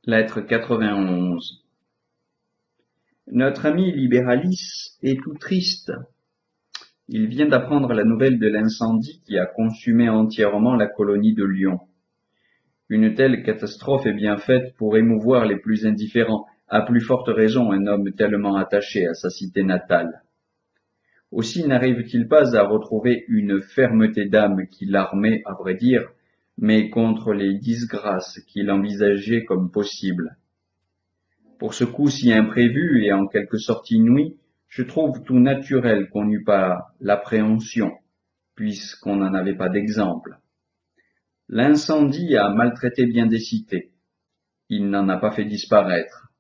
Lettre 91. Notre ami Libéralis est tout triste. Il vient d'apprendre la nouvelle de l'incendie qui a consumé entièrement la colonie de Lyon. Une telle catastrophe est bien faite pour émouvoir les plus indifférents, à plus forte raison un homme tellement attaché à sa cité natale. Aussi n'arrive-t-il pas à retrouver une fermeté d'âme qui l'armait, à vrai dire, mais contre les disgrâces qu'il envisageait comme possibles. Pour ce coup si imprévu et en quelque sorte inouï, je trouve tout naturel qu'on n'eût pas l'appréhension, puisqu'on n'en avait pas d'exemple. L'incendie a maltraité bien des cités. Il n'en a pas fait disparaître.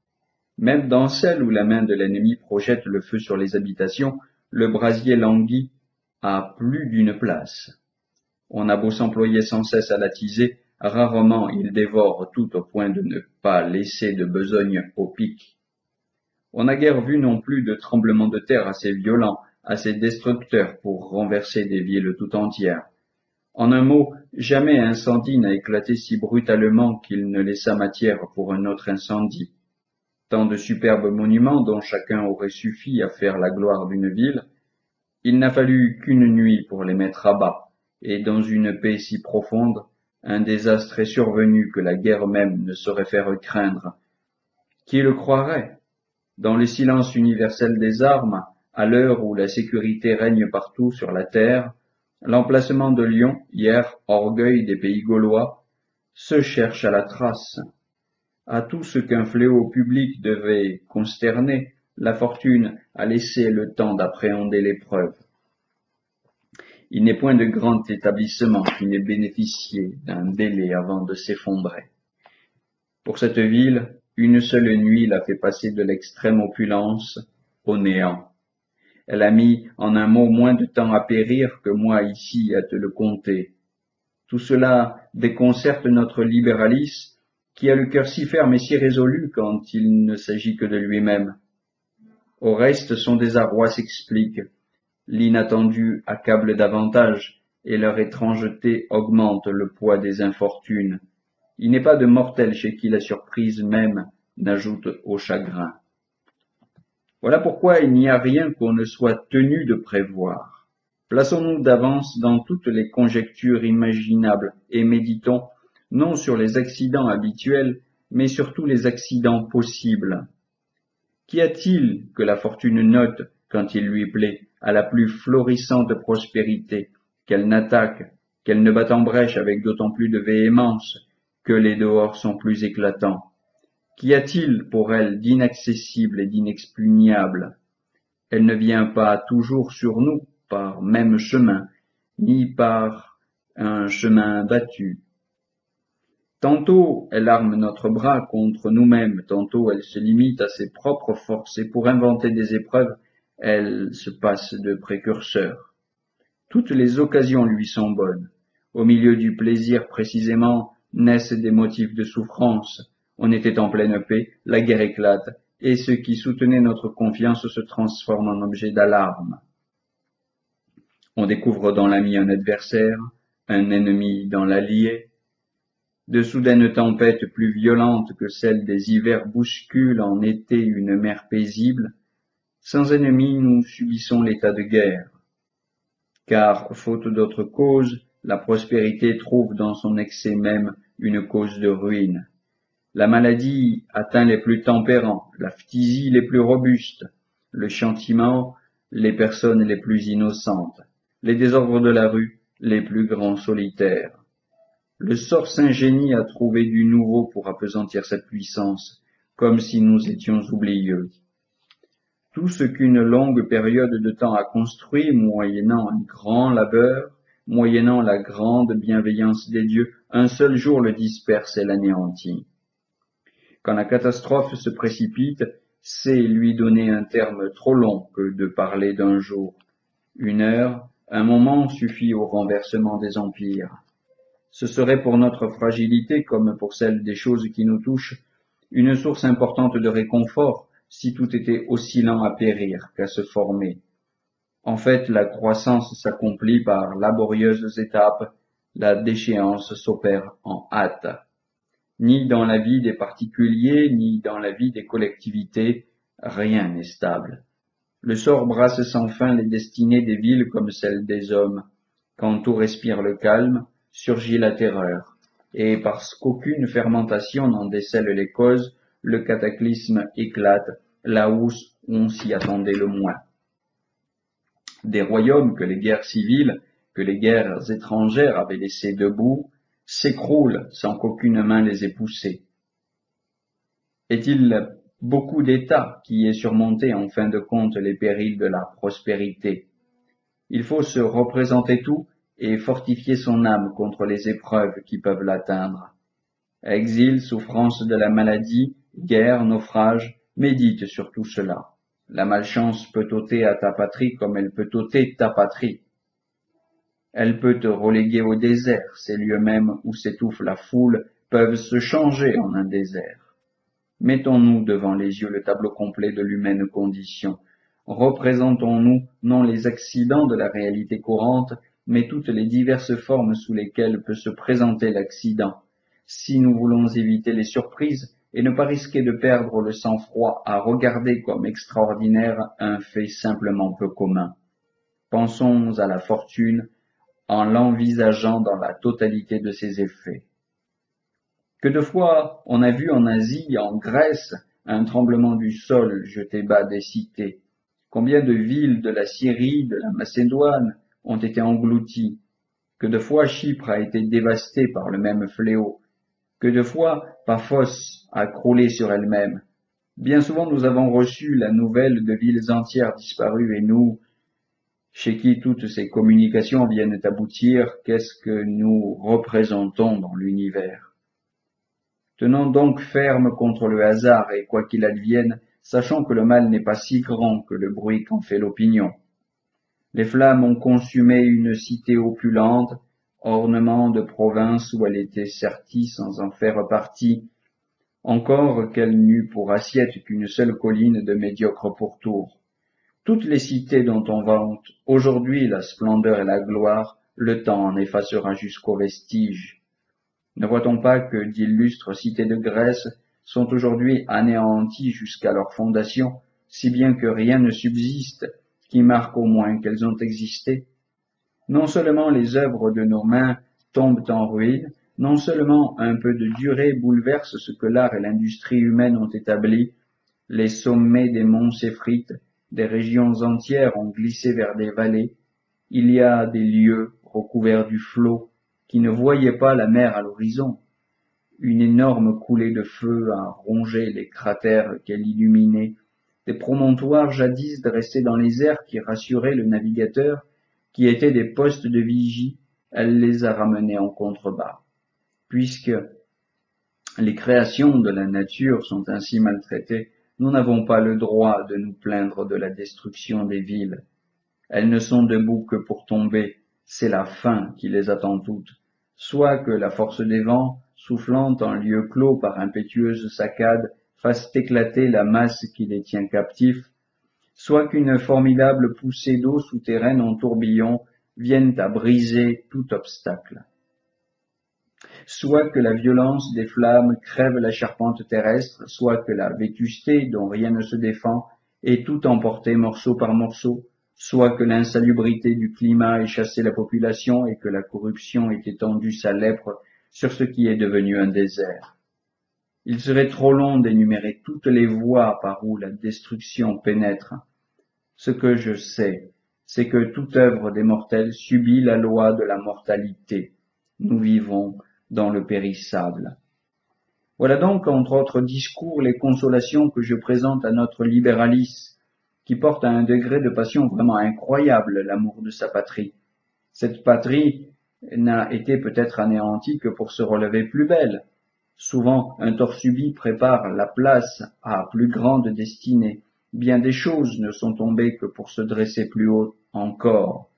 Même dans celles où la main de l'ennemi projette le feu sur les habitations, le brasier languit à plus d'une place. On a beau s'employer sans cesse à l'attiser, rarement il dévore tout au point de ne pas laisser de besogne au pic. On n'a guère vu non plus de tremblements de terre assez violents, assez destructeurs pour renverser des villes tout entières. En un mot, jamais incendie n'a éclaté si brutalement qu'il ne laissa matière pour un autre incendie. Tant de superbes monuments dont chacun aurait suffi à faire la gloire d'une ville, il n'a fallu qu'une nuit pour les mettre à bas, et dans une paix si profonde, un désastre est survenu que la guerre même ne saurait faire craindre. Qui le croirait? Dans le silence universel des armes, à l'heure où la sécurité règne partout sur la terre, l'emplacement de Lyon, hier orgueil des pays gaulois, se cherche à la trace. À tout ce qu'un fléau public devait consterner, la fortune a laissé le temps d'appréhender l'épreuve. Il n'est point de grand établissement qui n'ait bénéficié d'un délai avant de s'effondrer. Pour cette ville, une seule nuit l'a fait passer de l'extrême opulence au néant. Elle a mis en un mot moins de temps à périr que moi ici à te le conter. Tout cela déconcerte notre libéralis, qui a le cœur si ferme et si résolu quand il ne s'agit que de lui-même. Au reste, son désarroi s'explique. L'inattendu accable davantage, et leur étrangeté augmente le poids des infortunes. Il n'est pas de mortel chez qui la surprise même n'ajoute au chagrin. Voilà pourquoi il n'y a rien qu'on ne soit tenu de prévoir. Plaçons-nous d'avance dans toutes les conjectures imaginables et méditons non sur les accidents habituels, mais sur tous les accidents possibles. Qu'y a-t-il que la fortune note, quand il lui plaît, à la plus florissante prospérité, qu'elle n'attaque, qu'elle ne bat en brèche avec d'autant plus de véhémence que les dehors sont plus éclatants? Qu'y a-t-il pour elle d'inaccessible et d'inexpugnable? Elle ne vient pas toujours sur nous par même chemin, ni par un chemin battu. Tantôt elle arme notre bras contre nous-mêmes, tantôt elle se limite à ses propres forces, et pour inventer des épreuves, elle se passe de précurseur. Toutes les occasions lui sont bonnes. Au milieu du plaisir précisément naissent des motifs de souffrance. On était en pleine paix, la guerre éclate, et ce qui soutenait notre confiance se transforme en objet d'alarme. On découvre dans l'ami un adversaire, un ennemi dans l'allié. De soudaines tempêtes plus violentes que celles des hivers bousculent en été une mer paisible. Sans ennemi, nous subissons l'état de guerre. Car, faute d'autre cause, la prospérité trouve dans son excès même une cause de ruine. La maladie atteint les plus tempérants, la phtisie les plus robustes, le châtiment les personnes les plus innocentes, les désordres de la rue les plus grands solitaires. Le sort s'ingénie à trouver du nouveau pour appesantir cette puissance, comme si nous étions oublieux. Tout ce qu'une longue période de temps a construit, moyennant un grand labeur, moyennant la grande bienveillance des dieux, un seul jour le disperse et l'anéantit. Quand la catastrophe se précipite, c'est lui donner un terme trop long que de parler d'un jour. Une heure, un moment suffit au renversement des empires. Ce serait pour notre fragilité, comme pour celle des choses qui nous touchent, une source importante de réconfort, si tout était aussi lent à périr qu'à se former. En fait, la croissance s'accomplit par laborieuses étapes, la déchéance s'opère en hâte. Ni dans la vie des particuliers, ni dans la vie des collectivités, rien n'est stable. Le sort brasse sans fin les destinées des villes comme celles des hommes. Quand tout respire le calme, surgit la terreur. Et parce qu'aucune fermentation n'en décèle les causes, le cataclysme éclate là où on s'y attendait le moins. Des royaumes que les guerres civiles, que les guerres étrangères avaient laissés debout, s'écroulent sans qu'aucune main les ait poussés. Est-il beaucoup d'États qui aient surmonté en fin de compte les périls de la prospérité? Il faut se représenter tout et fortifier son âme contre les épreuves qui peuvent l'atteindre. Exil, souffrance de la maladie, guerre, naufrage, médite sur tout cela. La malchance peut ôter à ta patrie comme elle peut ôter ta patrie. Elle peut te reléguer au désert, ces lieux mêmes où s'étouffe la foule peuvent se changer en un désert. Mettons-nous devant les yeux le tableau complet de l'humaine condition. Représentons-nous non les accidents de la réalité courante, mais toutes les diverses formes sous lesquelles peut se présenter l'accident. Si nous voulons éviter les surprises et ne pas risquer de perdre le sang-froid à regarder comme extraordinaire un fait simplement peu commun. Pensons à la fortune en l'envisageant dans la totalité de ses effets. Que de fois on a vu en Asie, en Grèce, un tremblement du sol jeter bas des cités. Combien de villes de la Syrie, de la Macédoine ont été englouties. Que de fois Chypre a été dévastée par le même fléau. Que de fois Paphos a croulé sur elle-même. Bien souvent nous avons reçu la nouvelle de villes entières disparues et nous, chez qui toutes ces communications viennent aboutir, qu'est-ce que nous représentons dans l'univers? Tenons donc ferme contre le hasard et quoi qu'il advienne, sachant que le mal n'est pas si grand que le bruit qu'en fait l'opinion. Les flammes ont consumé une cité opulente, ornement de province où elle était sertie sans en faire partie, encore qu'elle n'eût pour assiette qu'une seule colline de médiocre pourtour. Toutes les cités dont on vante aujourd'hui la splendeur et la gloire, le temps en effacera jusqu'aux vestiges. Ne voit-on pas que d'illustres cités de Grèce sont aujourd'hui anéanties jusqu'à leur fondation, si bien que rien ne subsiste qui marque au moins qu'elles ont existé? Non seulement les œuvres de nos mains tombent en ruine, non seulement un peu de durée bouleverse ce que l'art et l'industrie humaine ont établi, les sommets des monts s'effritent, des régions entières ont glissé vers des vallées, il y a des lieux recouverts du flot qui ne voyaient pas la mer à l'horizon. Une énorme coulée de feu a rongé les cratères qu'elle illuminait, des promontoires jadis dressés dans les airs qui rassuraient le navigateur, qui étaient des postes de vigie, elle les a ramenés en contrebas. Puisque les créations de la nature sont ainsi maltraitées, nous n'avons pas le droit de nous plaindre de la destruction des villes. Elles ne sont debout que pour tomber, c'est la fin qui les attend toutes. Soit que la force des vents, soufflant en lieu clos par impétueuses saccades, fasse éclater la masse qui les tient captifs, soit qu'une formidable poussée d'eau souterraine en tourbillon vienne à briser tout obstacle. Soit que la violence des flammes crève la charpente terrestre, soit que la vétusté, dont rien ne se défend, ait tout emporté morceau par morceau, soit que l'insalubrité du climat ait chassé la population et que la corruption ait étendu sa lèpre sur ce qui est devenu un désert. Il serait trop long d'énumérer toutes les voies par où la destruction pénètre. Ce que je sais, c'est que toute œuvre des mortels subit la loi de la mortalité. Nous vivons dans le périssable. Voilà donc, entre autres discours, les consolations que je présente à notre libéralisme, qui porte à un degré de passion vraiment incroyable l'amour de sa patrie. Cette patrie n'a été peut-être anéantie que pour se relever plus belle. Souvent, un tort subi prépare la place à plus grande destinée. Bien des choses ne sont tombées que pour se dresser plus haut encore.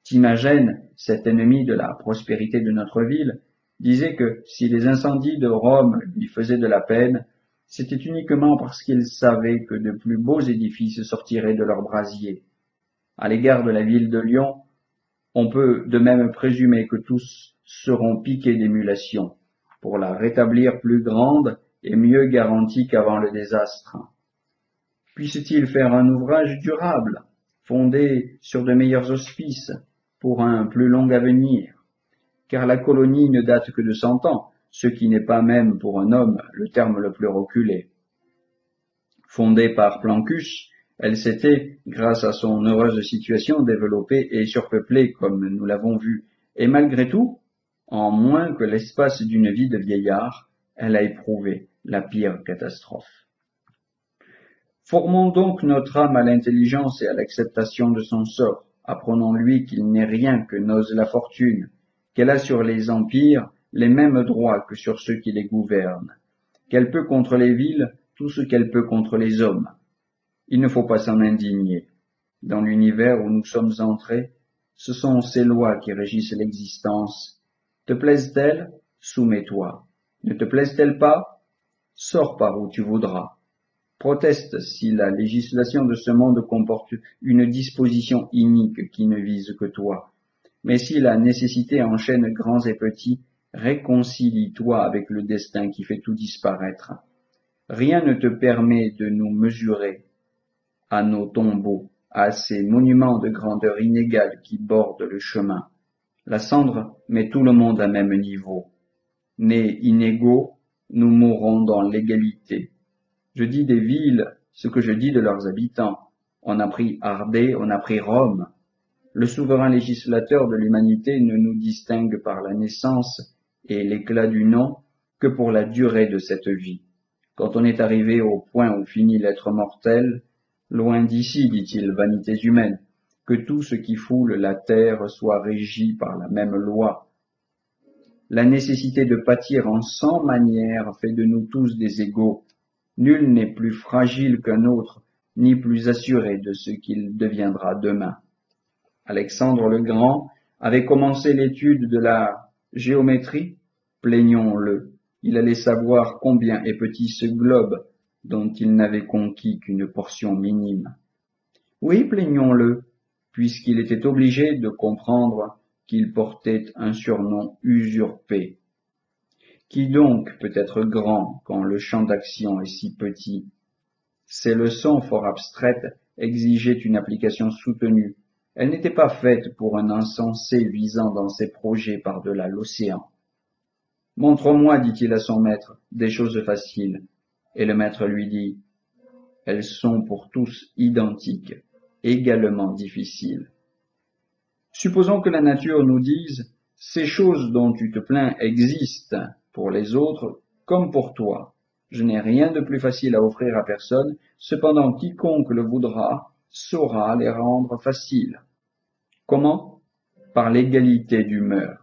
Timagène, cet ennemi de la prospérité de notre ville, disait que si les incendies de Rome lui faisaient de la peine, c'était uniquement parce qu'il savait que de plus beaux édifices sortiraient de leurs brasiers. À l'égard de la ville de Lyon, on peut de même présumer que tous seront piqués d'émulation. pour la rétablir plus grande et mieux garantie qu'avant le désastre. Puisse-t-il faire un ouvrage durable, fondé sur de meilleurs auspices, pour un plus long avenir, car la colonie ne date que de 100 ans, ce qui n'est pas même pour un homme le terme le plus reculé. Fondée par Plancus, elle s'était, grâce à son heureuse situation, développée et surpeuplée comme nous l'avons vu, et malgré tout, en moins que l'espace d'une vie de vieillard, elle a éprouvé la pire catastrophe. Formons donc notre âme à l'intelligence et à l'acceptation de son sort. Apprenons-lui qu'il n'est rien que n'ose la fortune, qu'elle a sur les empires les mêmes droits que sur ceux qui les gouvernent, qu'elle peut contre les villes tout ce qu'elle peut contre les hommes. Il ne faut pas s'en indigner. Dans l'univers où nous sommes entrés, ce sont ces lois qui régissent l'existence. Te plaisent-elles? Soumets-toi. Ne te plaisent-elles pas? Sors par où tu voudras. Proteste si la législation de ce monde comporte une disposition inique qui ne vise que toi. Mais si la nécessité enchaîne grands et petits, réconcilie-toi avec le destin qui fait tout disparaître. Rien ne te permet de nous mesurer à nos tombeaux, à ces monuments de grandeur inégale qui bordent le chemin. La cendre met tout le monde à même niveau. Nés inégaux, nous mourrons dans l'égalité. Je dis des villes ce que je dis de leurs habitants. On a pris Ardée, on a pris Rome. Le souverain législateur de l'humanité ne nous distingue par la naissance et l'éclat du nom que pour la durée de cette vie. Quand on est arrivé au point où finit l'être mortel, loin d'ici, dit-il, vanités humaines, que tout ce qui foule la terre soit régi par la même loi. La nécessité de pâtir en 100 manières fait de nous tous des égaux. Nul n'est plus fragile qu'un autre, ni plus assuré de ce qu'il deviendra demain. Alexandre le Grand avait commencé l'étude de la géométrie, plaignons-le. Il allait savoir combien est petit ce globe dont il n'avait conquis qu'une portion minime. Oui, plaignons-le, puisqu'il était obligé de comprendre qu'il portait un surnom usurpé. Qui donc peut être grand quand le champ d'action est si petit? Ces leçons fort abstraites exigeaient une application soutenue. Elles n'étaient pas faites pour un insensé visant dans ses projets par-delà l'océan. « Montre-moi, dit-il à son maître, des choses faciles. » Et le maître lui dit, « Elles sont pour tous identiques, également difficiles. » Supposons que la nature nous dise, « Ces choses dont tu te plains existent pour les autres comme pour toi. Je n'ai rien de plus facile à offrir à personne, cependant quiconque le voudra saura les rendre faciles. » Comment? Par l'égalité d'humeur.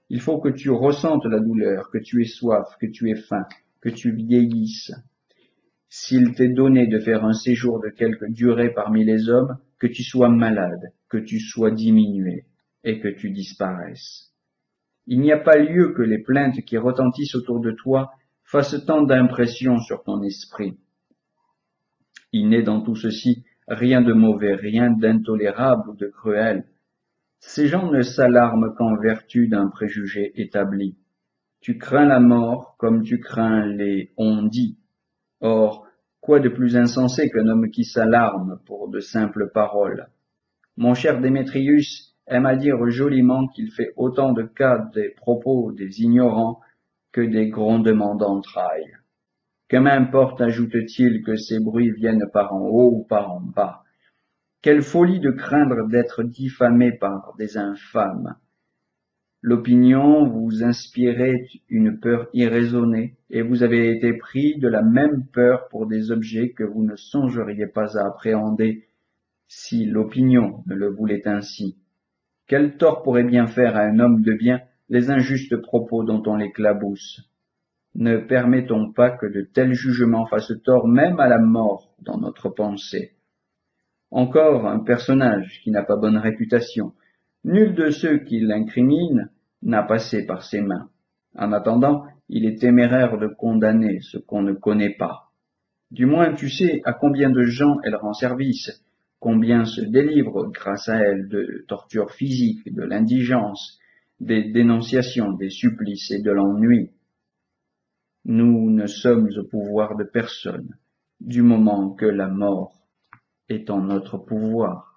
Il faut que tu ressentes la douleur, que tu aies soif, que tu aies faim, que tu vieillisses. S'il t'est donné de faire un séjour de quelque durée parmi les hommes, que tu sois malade, que tu sois diminué, et que tu disparaisses. Il n'y a pas lieu que les plaintes qui retentissent autour de toi fassent tant d'impression sur ton esprit. Il n'est dans tout ceci rien de mauvais, rien d'intolérable ou de cruel. Ces gens ne s'alarment qu'en vertu d'un préjugé établi. Tu crains la mort comme tu crains les on-dit. Or, quoi de plus insensé qu'un homme qui s'alarme pour de simples paroles? Mon cher Démétrius aime à dire joliment qu'il fait autant de cas des propos des ignorants que des grondements d'entrailles. Que m'importe, ajoute-t-il, que ces bruits viennent par en haut ou par en bas. Quelle folie de craindre d'être diffamé par des infâmes. L'opinion vous inspirait une peur irraisonnée, et vous avez été pris de la même peur pour des objets que vous ne songeriez pas à appréhender si l'opinion ne le voulait ainsi. Quel tort pourrait bien faire à un homme de bien les injustes propos dont on l'éclabousse? Ne permettons pas que de tels jugements fassent tort même à la mort dans notre pensée. Encore un personnage qui n'a pas bonne réputation. Nul de ceux qui l'incriminent n'a passé par ses mains. En attendant, il est téméraire de condamner ce qu'on ne connaît pas. Du moins, tu sais à combien de gens elle rend service, combien se délivrent grâce à elle de tortures physiques, de l'indigence, des dénonciations, des supplices et de l'ennui. Nous ne sommes au pouvoir de personne, du moment que la mort est en notre pouvoir.